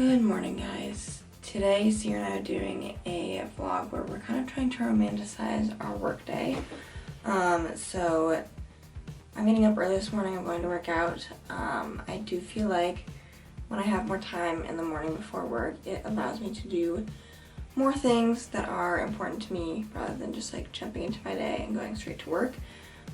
Good morning, guys. Today, Sierra and I are doing a vlog where we're kind of trying to romanticize our workday. So I'm getting up early this morning. I'm going to work out. I do feel like when I have more time in the morning before work, it allows me to do more things that are important to me rather than just like jumping into my day and going straight to work.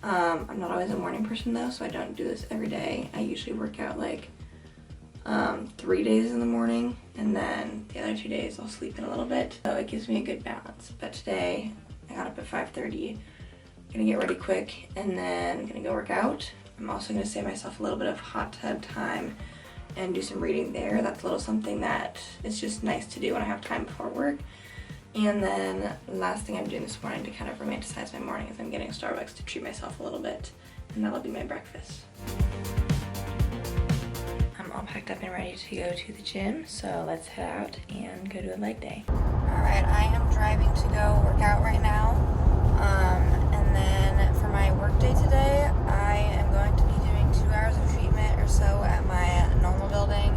I'm not always a morning person though, so I don't do this every day. I usually work out like 3 days in the morning, and then the other 2 days I'll sleep in a little bit, so it gives me a good balance. But today I got up at 5:30, gonna get ready quick, and then gonna go work out. I'm also gonna save myself a little bit of hot tub time and do some reading there. That's a little something that is just nice to do when I have time before work. And then the last thing I'm doing this morning to kind of romanticize my morning is I'm getting Starbucks to treat myself a little bit, and that'll be my breakfast. I'm all packed up and ready to go to the gym, so let's head out and go to a leg day. Alright, I am driving to go work out right now. And then for my work day today, I am going to be doing 2 hours of treatment or so at my normal building,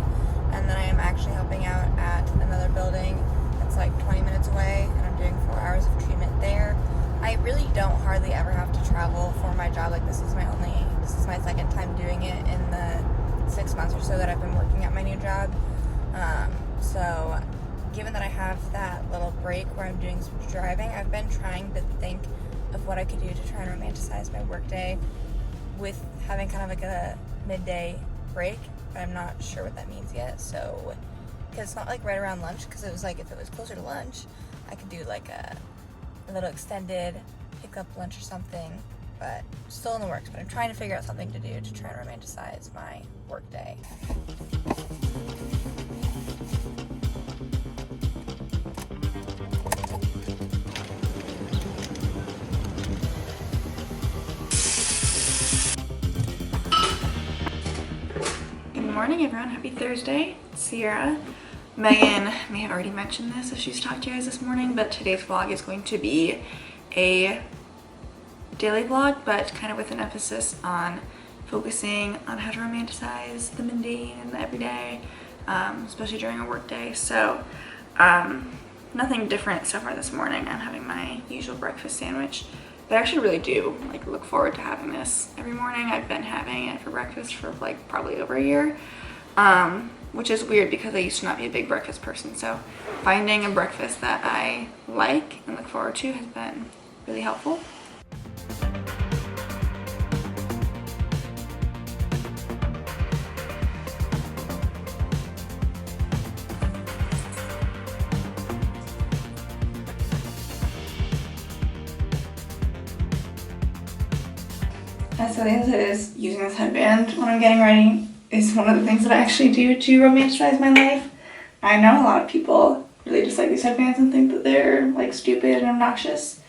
and then I am actually helping out at another building that's like 20 minutes away, and I'm doing 4 hours of treatment there. I really don't hardly ever have to travel for my job. Like this is my second time doing it in the 6 months or so that I've been working at my new job. So given that I have that little break where I'm doing some driving, I've been trying to think of what I could do to try and romanticize my workday with having kind of like a midday break, but I'm not sure what that means yet. So, because it's not like right around lunch, because it was like if it was closer to lunch, I could do like a little extended pick-up lunch or something, but still in the works. But I'm trying to figure out something to do to try and romanticize my workday. Good morning, everyone. Happy Thursday. It's Sierra. Megan may have already mentioned this if she's talked to you guys this morning, but today's vlog is going to be a daily vlog, but kind of with an emphasis on focusing on how to romanticize the mundane and the everyday, especially during a work day. So nothing different so far this morning. I'm having my usual breakfast sandwich, but I actually really do like look forward to having this every morning. I've been having it for breakfast for like probably over a year, which is weird because I used to not be a big breakfast person. So finding a breakfast that I like and look forward to has been really helpful. So the answer is using this headband when I'm getting ready is one of the things that I actually do to romanticize my life. I know a lot of people really dislike these headbands and think that they're like stupid and obnoxious,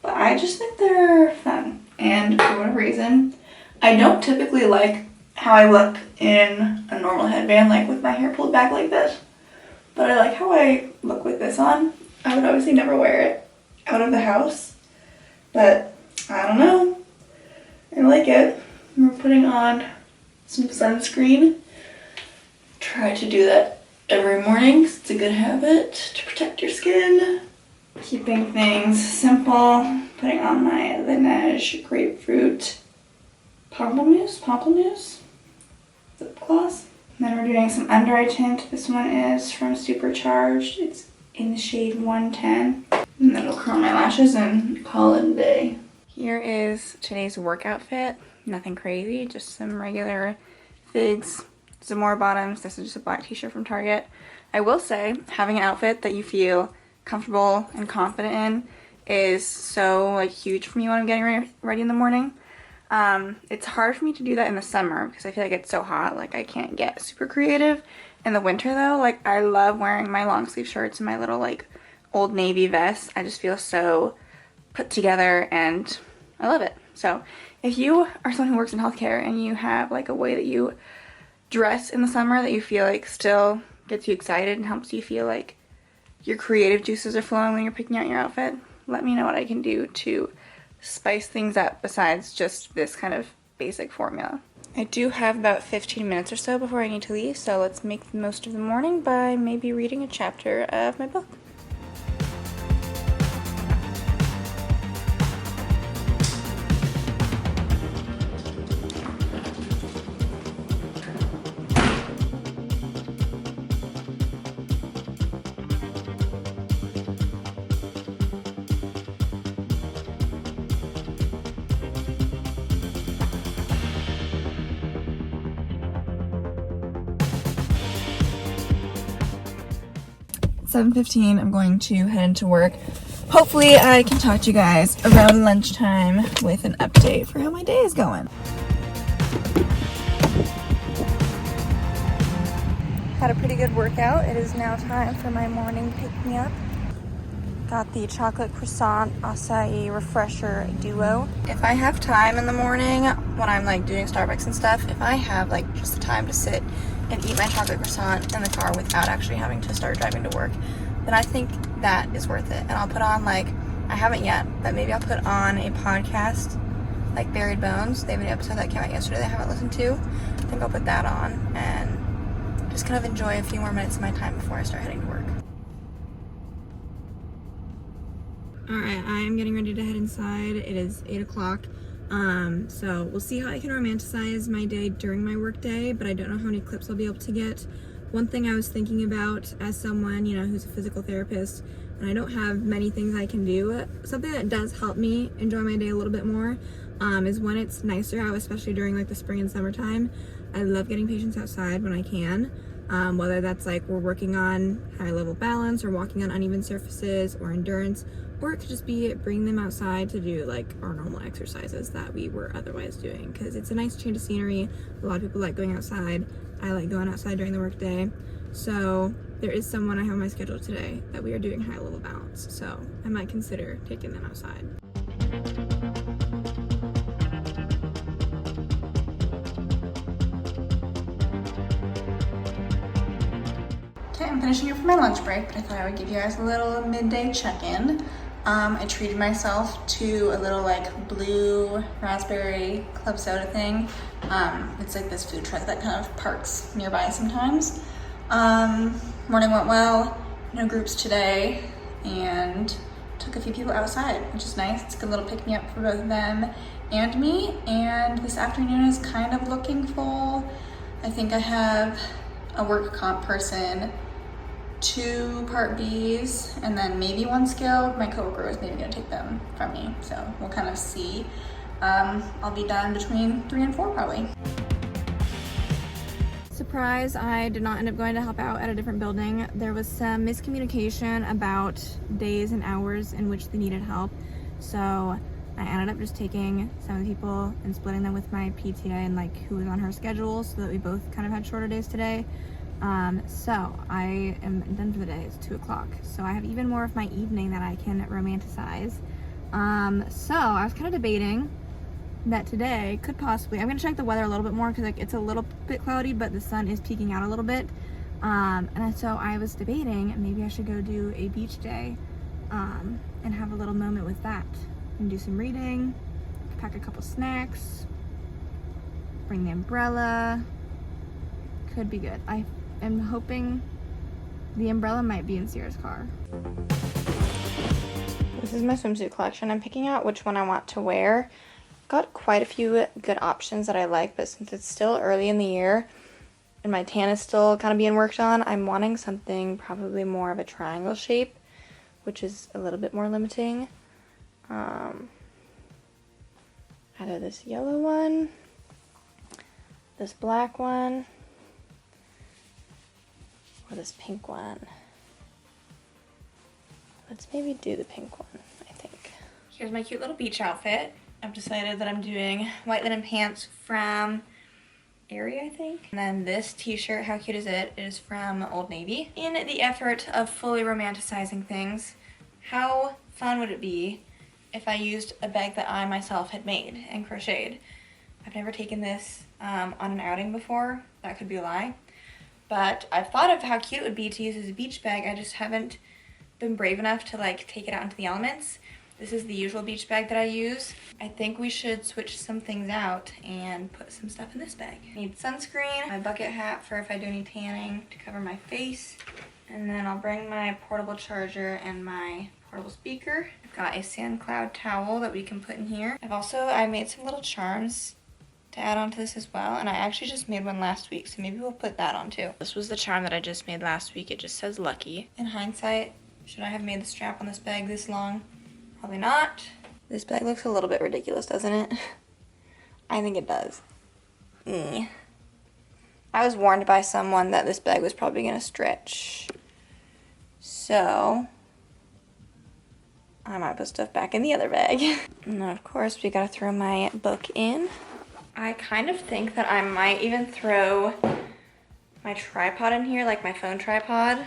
but I just think they're fun. And for whatever reason, I don't typically like how I look in a normal headband, like with my hair pulled back like this, but I like how I look with this on. I would obviously never wear it out of the house, but I don't know. I like it. We're putting on some sunscreen. Try to do that every morning. It's a good habit to protect your skin. Keeping things simple. Putting on my Laneige grapefruit pamplemousse lip gloss. And then we're doing some under eye tint. This one is from Supercharged. It's in the shade 110. And then it'll curl my lashes and call it a day. Here is today's work outfit. Nothing crazy, just some regular figs, some more bottoms. This is just a black t-shirt from Target. I will say, having an outfit that you feel comfortable and confident in is so like huge for me when I'm getting ready in the morning. It's hard for me to do that in the summer because I feel like it's so hot. Like I can't get super creative. In the winter though, like I love wearing my long sleeve shirts and my little like Old Navy vest. I just feel so put together and I love it. So if you are someone who works in healthcare and you have like a way that you dress in the summer that you feel like still gets you excited and helps you feel like your creative juices are flowing when you're picking out your outfit, let me know what I can do to spice things up besides just this kind of basic formula. I do have about 15 minutes or so before I need to leave, so let's make the most of the morning by maybe reading a chapter of my book. It's 7:15, I'm going to head into work. Hopefully I can talk to you guys around lunchtime with an update for how my day is going. Had a pretty good workout. It is now time for my morning pick-me-up. Got the chocolate croissant acai refresher duo. If I have time in the morning when I'm like doing Starbucks and stuff, if I have like just the time to sit and eat my chocolate croissant in the car without actually having to start driving to work, then I think that is worth it. And I'll put on like, I haven't yet, but maybe I'll put on a podcast like Buried Bones. They have an episode that came out yesterday that I haven't listened to. I think I'll put that on and just kind of enjoy a few more minutes of my time before I start heading to work. Alright, I am getting ready to head inside. It is 8 o'clock. So we'll see how I can romanticize my day during my work day, but I don't know how many clips I'll be able to get. One thing I was thinking about as someone, you know, who's a physical therapist, and I don't have many things I can do, something that does help me enjoy my day a little bit more, is when it's nicer out, especially during like the spring and summertime. I love getting patients outside when I can. Whether that's like we're working on high level balance or walking on uneven surfaces or endurance, or it could just be bring them outside to do like our normal exercises that we were otherwise doing, because it's a nice change of scenery. A lot of people like going outside. I like going outside during the work day. So there is someone I have on my schedule today that we are doing high level balance, so I might consider taking them outside. Okay, I'm finishing up for my lunch break, but I thought I would give you guys a little midday check-in. I treated myself to a little like blue raspberry club soda thing. It's like this food truck that kind of parks nearby sometimes. Morning went well, no groups today, and took a few people outside, which is nice. It's a good little pick-me-up for both them and me. And this afternoon is kind of looking full. I think I have a work comp person, 2 Part Bs, and then maybe 1 skill. My coworker is maybe gonna take them from me, so we'll kind of see. I'll be done between 3 and 4 probably. Surprise, I did not end up going to help out at a different building. There was some miscommunication about days and hours in which they needed help, so I ended up just taking some of the people and splitting them with my PTA and like who was on her schedule, so that we both kind of had shorter days today. So I am done for the day. It's 2 o'clock, so I have even more of my evening that I can romanticize. So I was kind of debating that today could possibly, I'm gonna check the weather a little bit more because like it's a little bit cloudy, but the sun is peeking out a little bit. And so I was debating maybe I should go do a beach day, and have a little moment with that and do some reading, pack a couple snacks, bring the umbrella. Could be good. I am hoping the umbrella might be in Sierra's car. This is my swimsuit collection. I'm picking out which one I want to wear. Got quite a few good options that I like, but since it's still early in the year and my tan is still kind of being worked on, I'm wanting something probably more of a triangle shape, which is a little bit more limiting. Either this yellow one, this black one, or this pink one. Let's maybe do the pink one, I think. Here's my cute little beach outfit. I've decided that I'm doing white linen pants from Aerie, I think. And then this t-shirt, how cute is it? It is from Old Navy. In the effort of fully romanticizing things, how fun would it be if I used a bag that I myself had made and crocheted? I've never taken this on an outing before. That could be a lie. But I've thought of how cute it would be to use as a beach bag. I just haven't been brave enough to like take it out into the elements. This is the usual beach bag that I use. I think we should switch some things out and put some stuff in this bag. I need sunscreen, my bucket hat for if I do any tanning to cover my face, and then I'll bring my portable charger and my portable speaker. I've got a sand cloud towel that we can put in here. I made some little charms to add on to this as well, and I actually just made one last week, so maybe we'll put that on too. This was the charm that I just made last week. It just says lucky. In hindsight, should I have made the strap on this bag this long? Probably not. This bag looks a little bit ridiculous, doesn't it? I think it does. I was warned by someone that this bag was probably gonna stretch, so I might put stuff back in the other bag. And then of course we gotta throw my book in. I kind of think that I might even throw my tripod in here, like my phone tripod,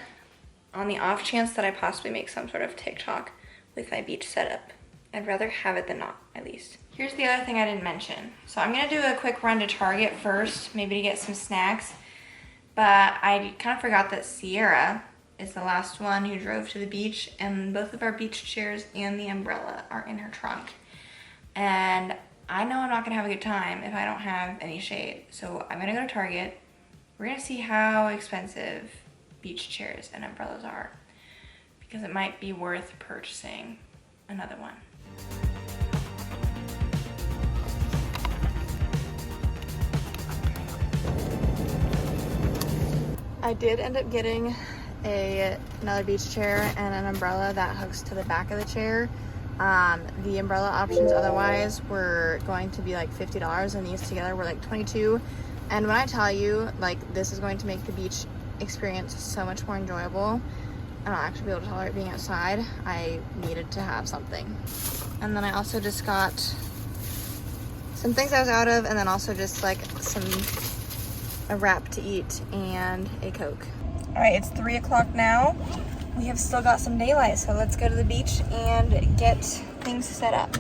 on the off chance that I possibly make some sort of TikTok with my beach setup. I'd rather have it than not, at least. Here's the other thing I didn't mention. So I'm gonna do a quick run to Target first, maybe to get some snacks, but I kind of forgot that Sierra is the last one who drove to the beach, and both of our beach chairs and the umbrella are in her trunk. And I know I'm not gonna have a good time if I don't have any shade. So I'm gonna go to Target. We're gonna see how expensive beach chairs and umbrellas are, because it might be worth purchasing another one. I did end up getting another beach chair and an umbrella that hooks to the back of the chair. The umbrella options otherwise were going to be like $50, and these together were like $22. And when I tell you, like, this is going to make the beach experience so much more enjoyable, and I'll actually be able to tolerate being outside, I needed to have something. And then I also just got some things I was out of, and then also just like a wrap to eat and a Coke. All right, it's 3 o'clock now. We have still got some daylight, so let's go to the beach and get things set up.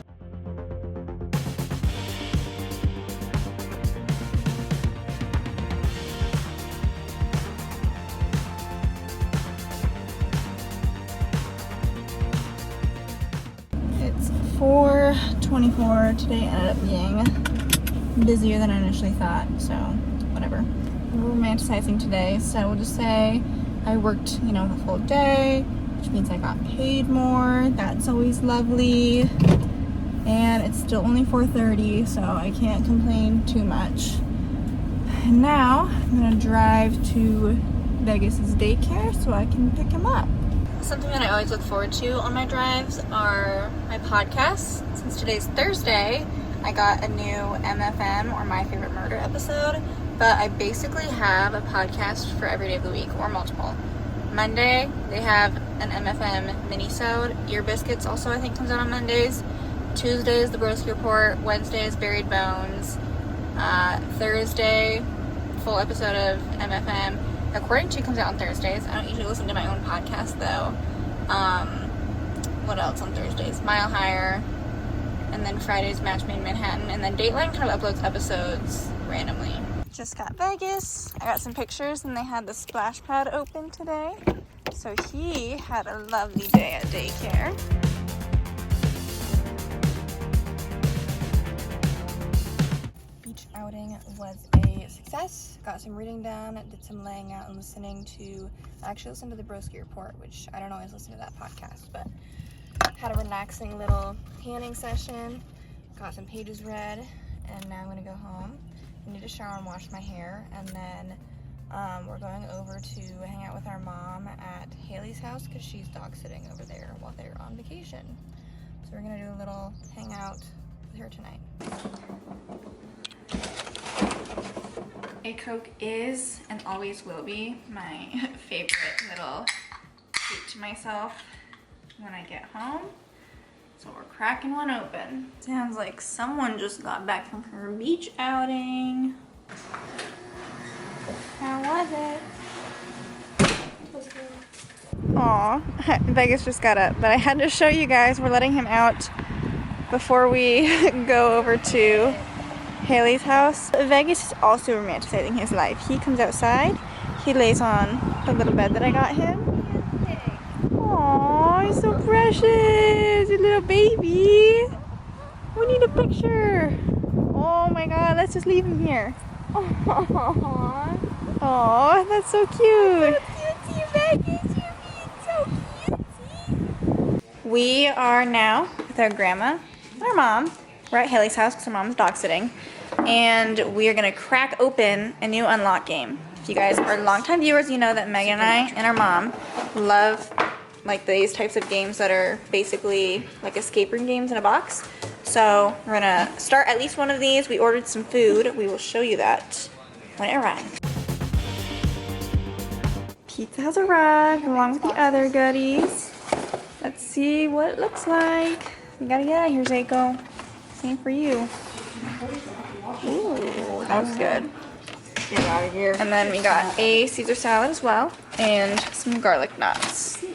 It's 4:24. Today ended up being busier than I initially thought, so whatever. We're romanticizing today, so we'll just say I worked, the full day, which means I got paid more. That's always lovely. And it's still only 4:30, so I can't complain too much. And now I'm gonna drive to Vegas's daycare so I can pick him up. Something that I always look forward to on my drives are my podcasts. Since today's Thursday, I got a new MFM, or My Favorite Murder episode, but I basically have a podcast for every day of the week, or multiple. Monday, they have an MFM mini-sode. Ear Biscuits also, I think, comes out on Mondays. Tuesdays, The Broski Report. Wednesdays, Buried Bones. Thursday, full episode of MFM. According to comes out on Thursdays. I don't usually listen to my own podcast, though. What else on Thursdays? Mile Higher. And then Fridays, Match Made in Manhattan. And then Dateline kind of uploads episodes randomly. Just got Vegas. I got some pictures, and they had the splash pad open today. So he had a lovely day at daycare. Beach outing was a success. Got some reading done, did some laying out and listening to, I actually listened to the Broski Report, which I don't always listen to that podcast, but had a relaxing little tanning session, got some pages read, and now I'm gonna go home. I need to shower and wash my hair, and then we're going over to hang out with our mom at Haley's house because she's dog sitting over there while they're on vacation. So we're gonna do a little hangout with her tonight. A Coke is and always will be my favorite little treat to myself when I get home. So we're cracking one open. Sounds like someone just got back from her beach outing. How was it? Aw, Vegas just got up, but I had to show you guys, we're letting him out before we go over to Haley's house. Vegas is also romanticizing his life. He comes outside, he lays on the little bed that I got him. Aw, he's so precious. there's a little baby. We need a picture. Oh my god, let's just leave him here. Oh, that's so cute. We are now with our grandma and our mom. We're at Haley's house because her mom's dog sitting. And we are gonna crack open a new unlock game. If you guys are longtime viewers, you know that Megan and I and our mom love like these types of games that are basically like escape room games in a box. So we're gonna start at least one of these. We ordered some food. We will show you that when it arrives. Pizza has arrived along with the other goodies. Let's see what it looks like. We gotta get out of here, Zayko. Same for you. Ooh, that was good. Get out of here. And then we got a Caesar salad as well, and some garlic knots.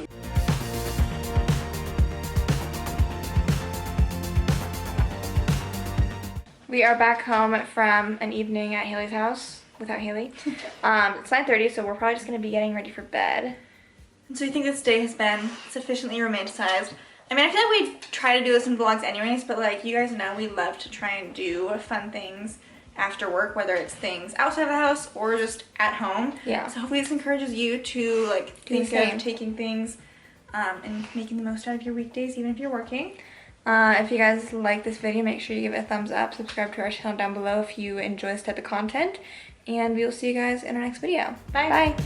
We are back home from an evening at Haley's house without Haley. It's 9:30, so we're probably just gonna be getting ready for bed. And so I think this day has been sufficiently romanticized. I mean, I feel like we try to do this in vlogs anyways, but like you guys know, we love to try and do fun things after work, whether it's things outside of the house or just at home. Yeah. So hopefully this encourages you to like think of taking things and making the most out of your weekdays, even if you're working. If you guys like this video, make sure you give it a thumbs up, subscribe to our channel down below if you enjoy this type of content, and we will see you guys in our next video. Bye. Bye.